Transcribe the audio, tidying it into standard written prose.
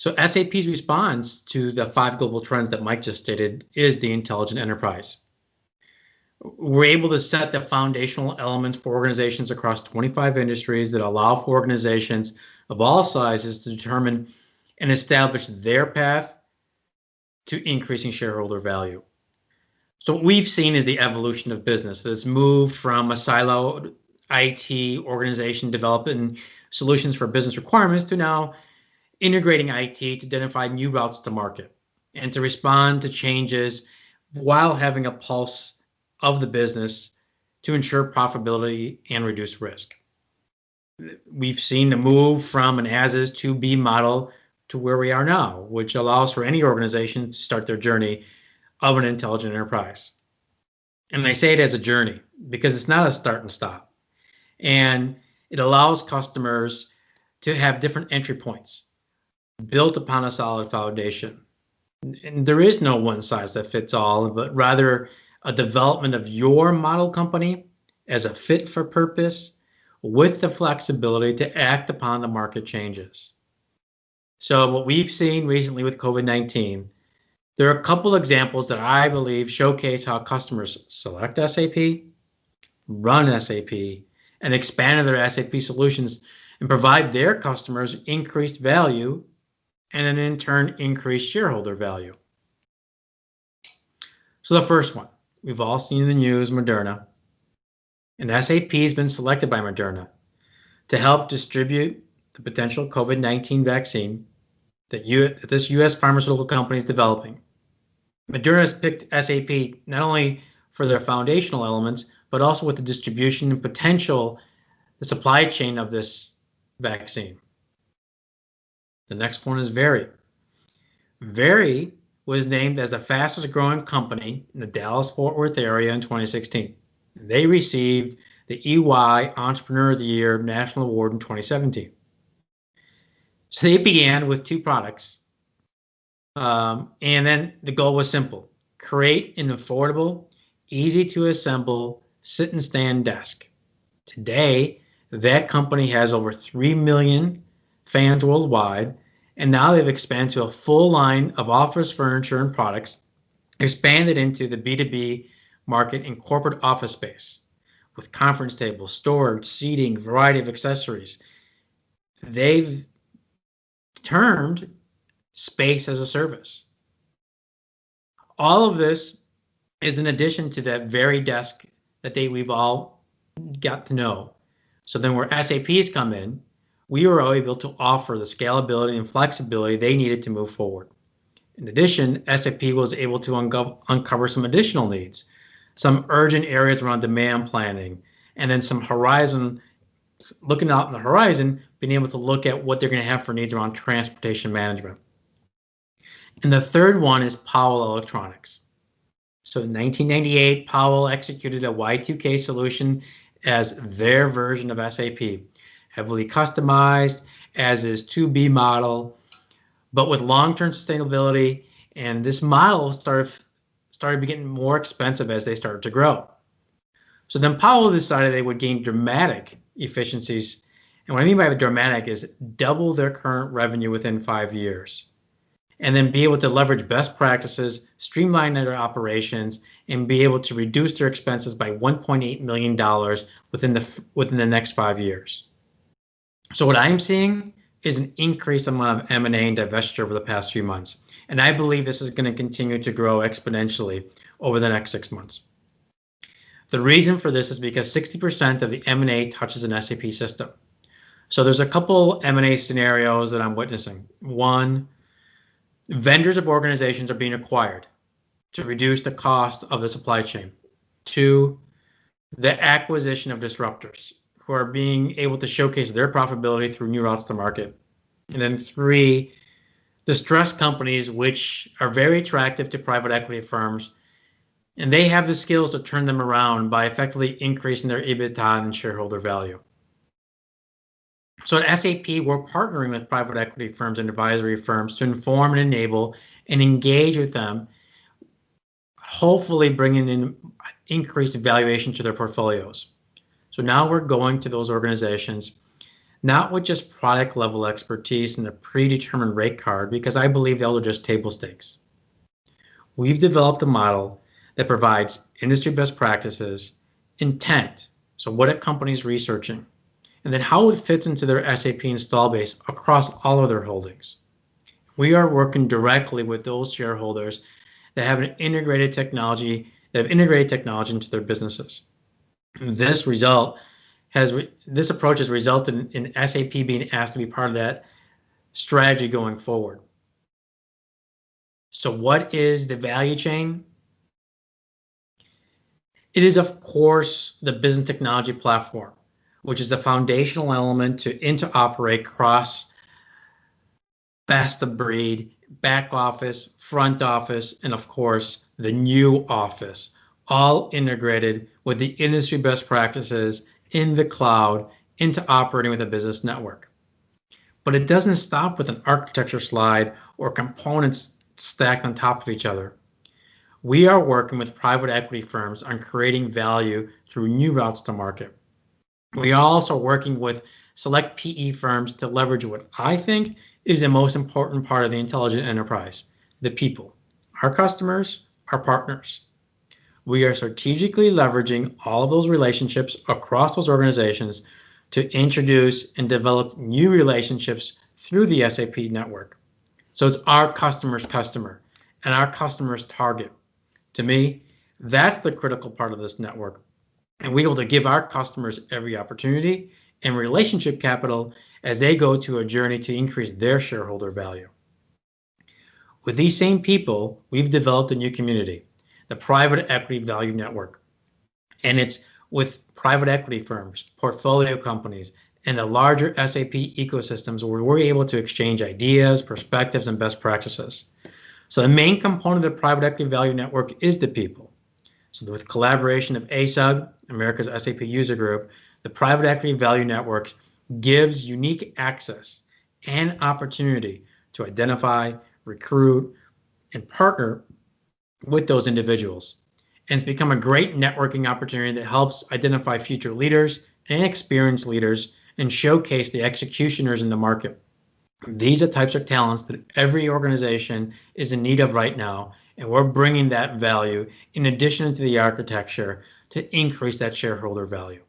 So SAP's response to the 5 global trends that Mike just stated is the intelligent enterprise. We're able to set the foundational elements for organizations across 25 industries that allow for organizations of all sizes to determine and establish their path to increasing shareholder value. So what we've seen is the evolution of business that's moved from a siloed IT organization developing solutions for business requirements to now integrating IT to identify new routes to market and to respond to changes while having a pulse of the business to ensure profitability and reduce risk. We've seen the move from an as-is to be model to where we are now, which allows for any organization to start their journey of an intelligent enterprise. And I say it as a journey because it's not a start and stop. And it allows customers to have different entry points built upon a solid foundation. And there is no one size that fits all, but rather a development of your model company as a fit for purpose with the flexibility to act upon the market changes. So what we've seen recently with COVID-19, there are a couple examples that I believe showcase how customers select SAP, run SAP, and expand their SAP solutions and provide their customers increased value and then in turn increase shareholder value. So the first one, we've all seen the news, Moderna. And SAP has been selected by Moderna to help distribute the potential COVID-19 vaccine that this U.S. pharmaceutical company is developing. Moderna has picked SAP not only for their foundational elements, but also with the distribution and potential, the supply chain of this vaccine. The next one is Very. Very was named as the fastest growing company in the Dallas-Fort Worth area in 2016. They received the EY Entrepreneur of the Year National Award in 2017. So they began with 2 products. And then the goal was simple: create an affordable, easy to assemble, sit and stand desk. Today, that company has over 3 million fans worldwide, and now they've expanded to a full line of office furniture and products, expanded into the B2B market in corporate office space with conference tables, storage, seating, variety of accessories. They've termed space as a service. All of this is in addition to that very desk that we've all got to know. So then where SAP's come in, we were able to offer the scalability and flexibility they needed to move forward. In addition, SAP was able to uncover some additional needs, some urgent areas around demand planning, and then some horizon, looking out in the horizon, being able to look at what they're going to have for needs around transportation management. And the third one is Powell Electronics. So in 1998, Powell executed a Y2K solution as their version of SAP, heavily customized, as is 2B model, but with long-term sustainability. And this model started getting more expensive as they started to grow. So then Powell decided they would gain dramatic efficiencies. And what I mean by dramatic is double their current revenue within 5 years. And then be able to leverage best practices, streamline their operations, and be able to reduce their expenses by $1.8 million within the next 5 years. So what I'm seeing is an increased amount of M&A and divestiture over the past few months. And I believe this is going to continue to grow exponentially over the next 6 months. The reason for this is because 60% of the M&A touches an SAP system. So there's a couple M&A scenarios that I'm witnessing. One, vendors of organizations are being acquired to reduce the cost of the supply chain. 2, the acquisition of disruptors who are being able to showcase their profitability through new routes to market. And then 3, distressed companies which are very attractive to private equity firms, and they have the skills to turn them around by effectively increasing their EBITDA and shareholder value. So at SAP, we're partnering with private equity firms and advisory firms to inform and enable and engage with them, hopefully bringing in increased valuation to their portfolios. So now we're going to those organizations not with just product level expertise and a predetermined rate card, because I believe those are just table stakes. We've developed a model that provides industry best practices, intent, so what a company's researching, and then how it fits into their SAP install base across all of their holdings. We are working directly with those shareholders that have integrated technology into their businesses. This approach has resulted in SAP being asked to be part of that strategy going forward. So what is the value chain? It is, of course, the business technology platform, which is the foundational element to interoperate across best of breed, back office, front office, and of course, the new office, all integrated with the industry best practices in the cloud into operating with a business network. But it doesn't stop with an architecture slide or components stacked on top of each other. We are working with private equity firms on creating value through new routes to market. We are also working with select PE firms to leverage what I think is the most important part of the intelligent enterprise, the people, our customers, our partners. We are strategically leveraging all of those relationships across those organizations to introduce and develop new relationships through the SAP network. So it's our customer's customer and our customer's target. To me, that's the critical part of this network. And we're able to give our customers every opportunity and relationship capital as they go to a journey to increase their shareholder value. With these same people, we've developed a new community, the Private Equity Value Network. And it's with private equity firms, portfolio companies, and the larger SAP ecosystems where we're able to exchange ideas, perspectives, and best practices. So the main component of the Private Equity Value Network is the people. So with collaboration of ASUG, America's SAP User Group, the Private Equity Value Network gives unique access and opportunity to identify, recruit, and partner with those individuals. And it's become a great networking opportunity that helps identify future leaders and experienced leaders and showcase the executioners in the market. These are types of talents that every organization is in need of right now, and we're bringing that value in addition to the architecture to increase that shareholder value.